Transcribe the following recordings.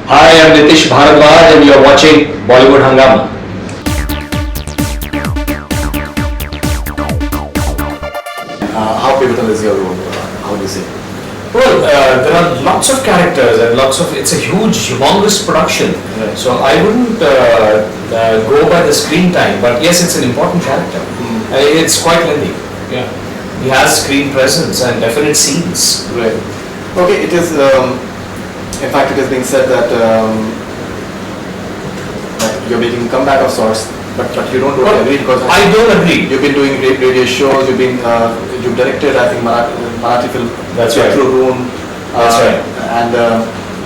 Hi, I'm Nitish Bharadwaj and you're watching Bollywood Hangama. How pivotal is your role? How do you say? Well, there are lots of characters and it's a huge, humongous production. Right. So I wouldn't go by the screen time, but yes, it's an important character. It's quite lengthy. Yeah. He has screen presence and definite scenes. Right. Okay, it is, in fact, it is being said that you're making a comeback of sorts, but you don't really agree because I don't agree. you've been doing great radio shows, you've directed, I think, Marathi film, That's right. Through Room, That's right. and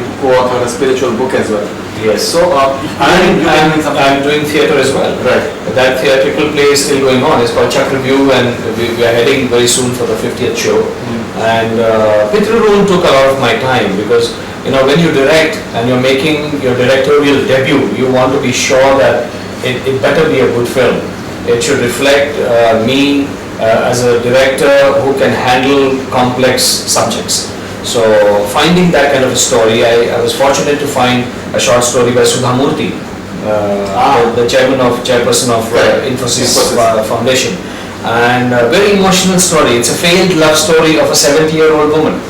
you co-authored a spiritual book as well. Yes. So, I'm doing theatre as well. Right. That theatrical play is still going on. It's called Chakravyuh and we are heading very soon for the 50th show. And Pitrurun took a lot of my time because when you direct and you're making your directorial debut, you want to be sure that it better be a good film. It should reflect me as a director who can handle complex subjects. So finding that kind of a story, I was fortunate to find a short story by Sudha Murthy, the chairperson of Infosys Foundation, and a very emotional story. It's a failed love story of a 70-year-old woman.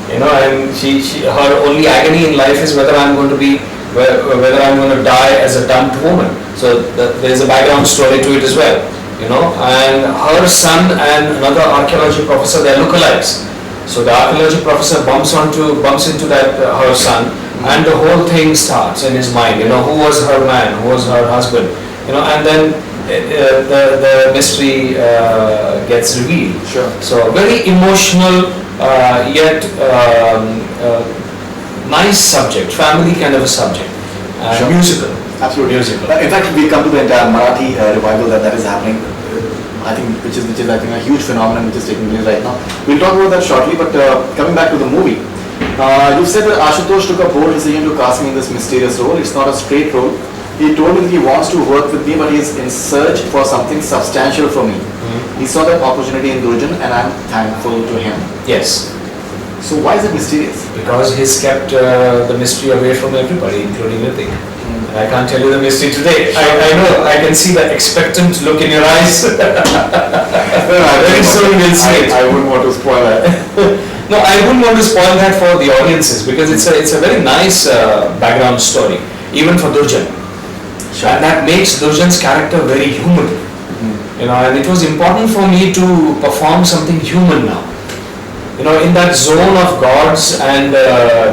And her only agony in life is whether I'm going to die as a dumped woman. So there's a background story to it as well. And her son and another archaeology professor, they're lookalikes. So the archaeology professor bumps into that her son, and the whole thing starts in his mind. Who was her man? Who was her husband? And then the mystery gets revealed. Sure. So very emotional, yet nice subject, family kind of a subject, Sure. musical. Absolutely. Musical. In fact, we come to the entire Marathi revival that is happening. I think which is I think a huge phenomenon which is taking place right now. We'll talk about that shortly. But coming back to the movie, you said that Ashutosh took a bold decision to cast me in this mysterious role. It's not a straight role. He told me that he wants to work with me, but he is in search for something substantial for me. He saw that opportunity in Durjan, and I'm thankful to him. Yes. So why is it mysterious? Because he's kept the mystery away from everybody, including Hrithik. I can't tell you the mystery today. I know, I can see the expectant look in your eyes. Very soon we'll see it. I wouldn't want to spoil that. No, I wouldn't want to spoil that for the audiences because it's a very nice background story, even for Durjan. Sure. And that makes Durjan's character very human. And it was important for me to perform something human now. In that zone of gods and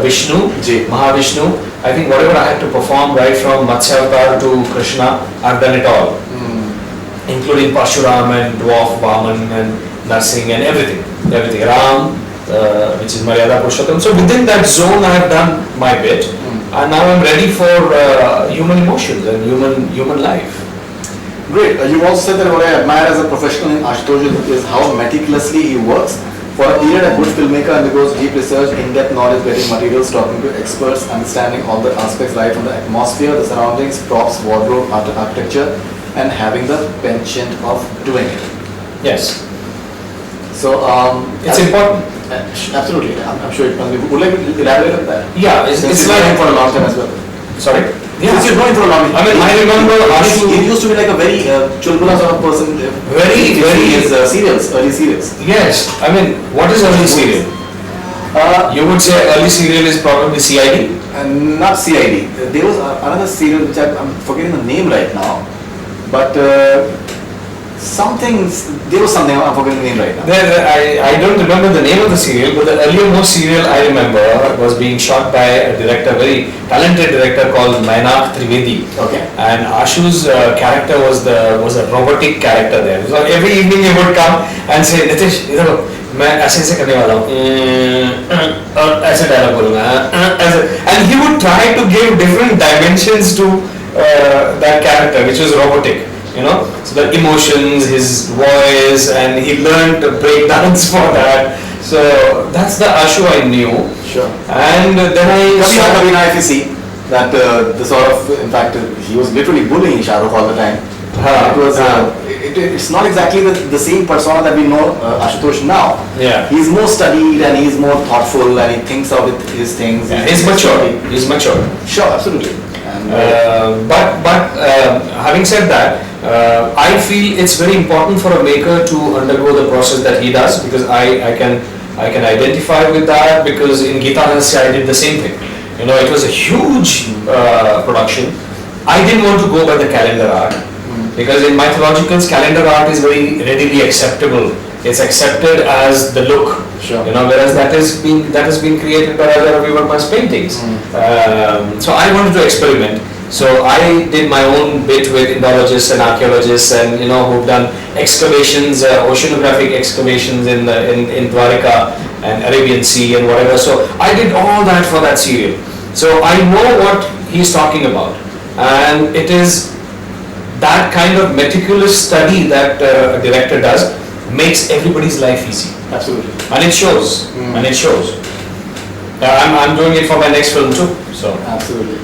Vishnu, Mahavishnu, I think whatever I had to perform right from Matsya Avatar to Krishna, I've done it all. Including Parshuram and Dwarf Vaman and Narsingh and everything. Ram, which is Maryada Purushottam. So within that zone I have done my bit and now I'm ready for human emotions and human life. Great. You also said that what I admire as a professional in Ashutosh is how meticulously he works. For a period, a good filmmaker undergoes deep research, in-depth knowledge, getting materials, talking to experts, understanding all the aspects right from the atmosphere, the surroundings, props, wardrobe, architecture, and having the penchant of doing it. Yes. So, It's important. Absolutely. I'm sure it must be. Would you like to elaborate on that? Yeah, it's Since like... you've known him for a long time as well. Sorry? Since you've known him for a long time. I remember Ashu... He used to be like a very chulbula sort of person. Very, his early serials. Yes. What is early serial? You would say early serial is probably CID? Not CID. There was another serial which I'm forgetting the name right now. But there was something, I'm forgetting the name right now. I don't remember the name of the serial, but the earlier-most serial I remember was being shot by a director, very talented director called Mainak Trivedi. Okay. And Ashu's character was a robotic character there. So every evening he would come and say, Nitish, इधर लो, मैं ऐसे करने वाला हूँ, और ऐसे dialogue बोलूँगा, and he would try to give different dimensions to that character, which was robotic. So the emotions, his voice, and he learned breakdowns for that. So that's the Ashu I knew. Sure. And then I saw... Kabhi if you see that the sort of, in fact, he was literally bullying Shah Rukh all the time. It it's not exactly the same persona that we know Ashutosh now. Yeah. He's more studied and he's more thoughtful and he thinks of his things. Yeah, he's mature. He's mature. Sure, absolutely. And, But having said that, I feel it's very important for a maker to undergo the process that he does, because I can identify with that, because in Geeta Rahasya I did the same thing. You know, it was a huge production. I didn't want to go by the calendar art, because in mythologicals calendar art is very readily acceptable. It's accepted as the look. Sure. You know, whereas that has been created by Raja Ravi Verma's paintings. So I wanted to experiment. So I did my own bit with Indologists and archaeologists, and you know, who've done excavations, oceanographic excavations in Dwarika and Arabian Sea and whatever. So I did all that for that serial. So I know what he's talking about, and it is that kind of meticulous study that a director does makes everybody's life easy. absolutely. And it shows. And it shows. I'm doing it for my next film too. So. Absolutely.